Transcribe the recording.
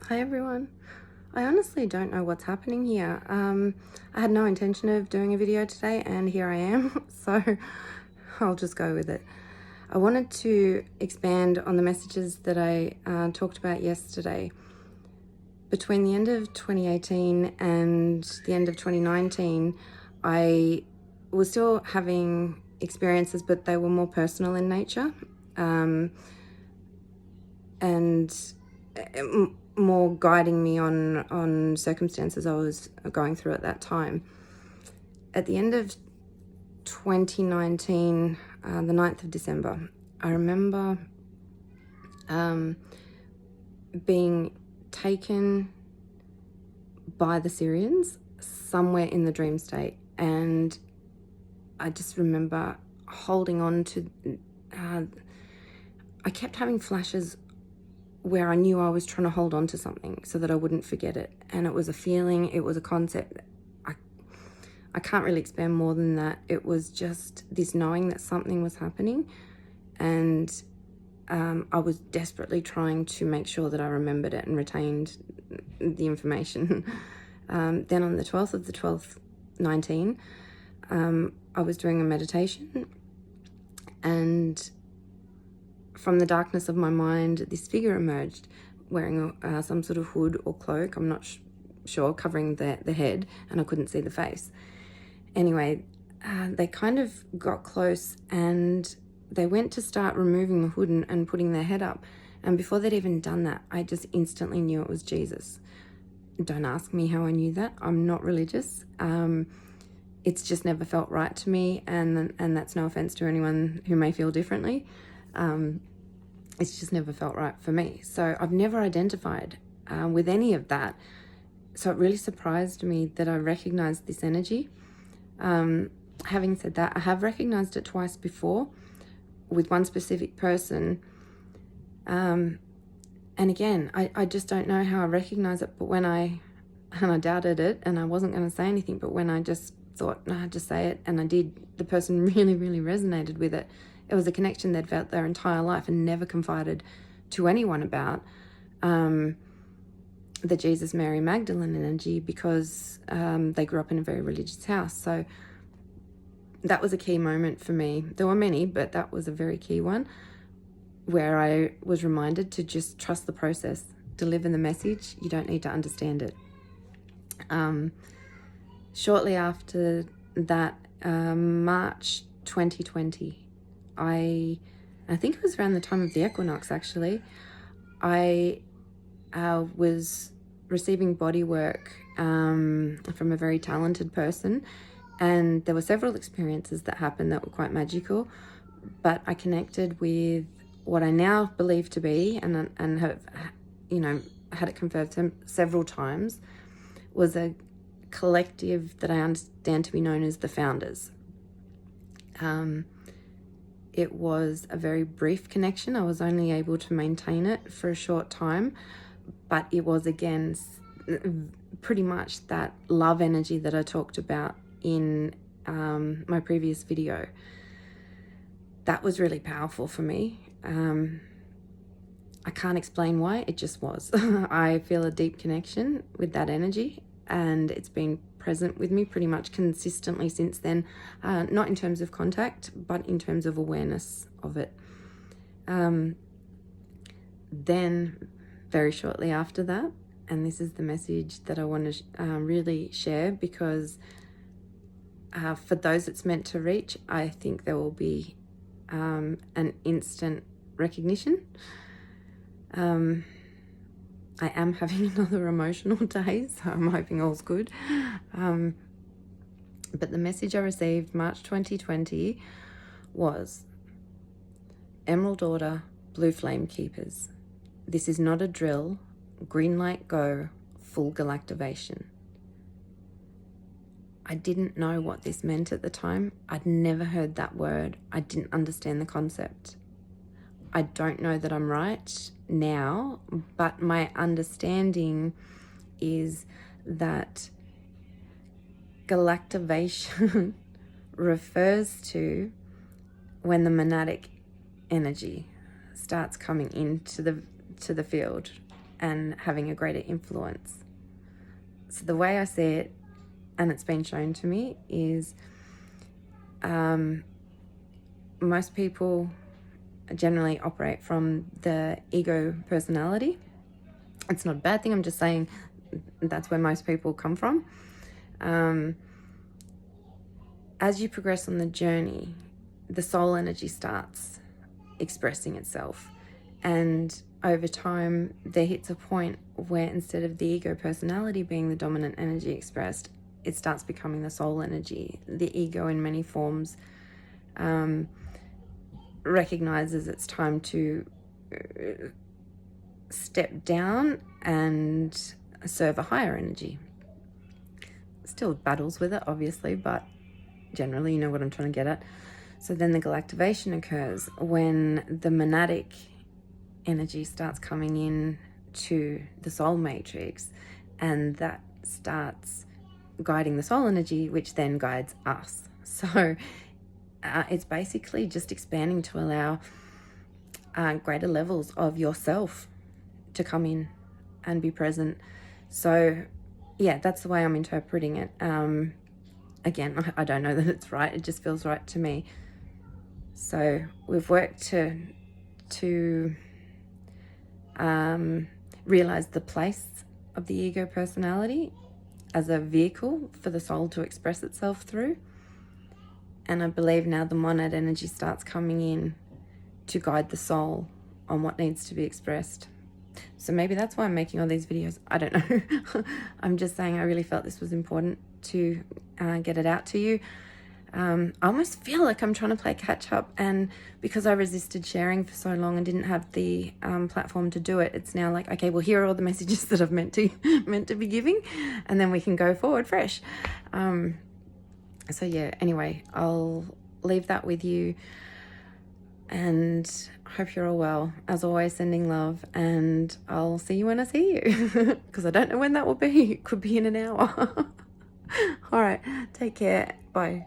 Hi everyone. I honestly don't know what's happening here. I had no intention of doing a video today and here I am, so I'll just go with it. I wanted to expand on the messages that I talked about yesterday. Between the end of 2018 and the end of 2019, I was still having experiences, but they were more personal in nature. And more guiding me on circumstances I was going through at that time. At the end of 2019, the 9th of December, I remember being taken by the Syrians somewhere in the dream state, and I just remember holding on to I kept having flashes where I knew I was trying to hold on to something so that I wouldn't forget it. And it was a feeling, it was a concept. I can't really expand more than that. It was just this knowing that something was happening, and I was desperately trying to make sure that I remembered it and retained the information. Then on the 12th of the 12th, 19, I was doing a meditation, and from the darkness of my mind, this figure emerged wearing some sort of hood or cloak, I'm not sure, covering the head, and I couldn't see the face. Anyway, they kind of got close and they went to start removing the hood and putting their head up. And before they'd even done that, I just instantly knew it was Jesus. Don't ask me how I knew that. I'm not religious. It's just never felt right to me, and that's no offense to anyone who may feel differently. It's just never felt right for me. So I've never identified with any of that. So it really surprised me that I recognized this energy. Having said that, I have recognized it twice before with one specific person. And again, I just don't know how I recognize it, but and I doubted it and I wasn't going to say anything, but when I just thought, no, just say it, and I did, the person really, really resonated with it. It was a connection they'd felt their entire life and never confided to anyone about, the Jesus Mary Magdalene energy, because they grew up in a very religious house. So that was a key moment for me. There were many, but that was a very key one, where I was reminded to just trust the process, deliver the message. You don't need to understand it. Shortly after that, March 2020, I think it was around the time of the equinox, actually, I was receiving body work from a very talented person, and there were several experiences that happened that were quite magical, but I connected with what I now believe to be, and have, had it confirmed several times, was a collective that I understand to be known as the Founders. It was a very brief connection. I was only able to maintain it for a short time, but it was, again, pretty much that love energy that I talked about in my previous video. That was really powerful for me. I can't explain why, it just was. I feel a deep connection with that energy, and it's been present with me pretty much consistently since then, not in terms of contact, but in terms of awareness of it. Then, very shortly after that, and this is the message that I want to really share, because for those it's meant to reach, I think there will be an instant recognition. I am having another emotional day, so I'm hoping all's good. But the message I received March 2020 was, Emerald Order, Blue Flame Keepers. This is not a drill. Green light go, full galactivation. I didn't know what this meant at the time. I'd never heard that word. I didn't understand the concept. I don't know that I'm right now, but my understanding is that galactivation refers to when the monadic energy starts coming into the field. and having a greater influence. So the way I see it, and it's been shown to me, is most people generally operate from the ego personality. It's not a bad thing, I'm just saying that's where most people come from. As you progress on the journey, the soul energy starts expressing itself, and over time there hits a point where instead of the ego personality being the dominant energy expressed, it starts becoming the soul energy. The ego in many forms recognizes it's time to step down and serve a higher energy. Still battles with it, obviously, but generally you know what I'm trying to get at. So then the galactivation occurs when the monadic energy starts coming in to the soul matrix, and that starts guiding the soul energy, which then guides us. So it's basically just expanding to allow greater levels of yourself to come in and be present. So yeah, that's the way I'm interpreting it. Again, I don't know that it's right, it just feels right to me. So we've worked to realize the place of the ego personality as a vehicle for the soul to express itself through. And I believe now the monad energy starts coming in to guide the soul on what needs to be expressed. So maybe that's why I'm making all these videos. I don't know. I'm just saying I really felt this was important to get it out to you. I almost feel like I'm trying to play catch up, and because I resisted sharing for so long and didn't have the platform to do it, it's now like, okay, well, here are all the messages that I've meant to be giving, and then we can go forward fresh. So yeah, anyway, I'll leave that with you, and hope you're all well. As always, sending love, and I'll see you when I see you, because I don't know when that will be. It could be in an hour. All right, take care. Bye.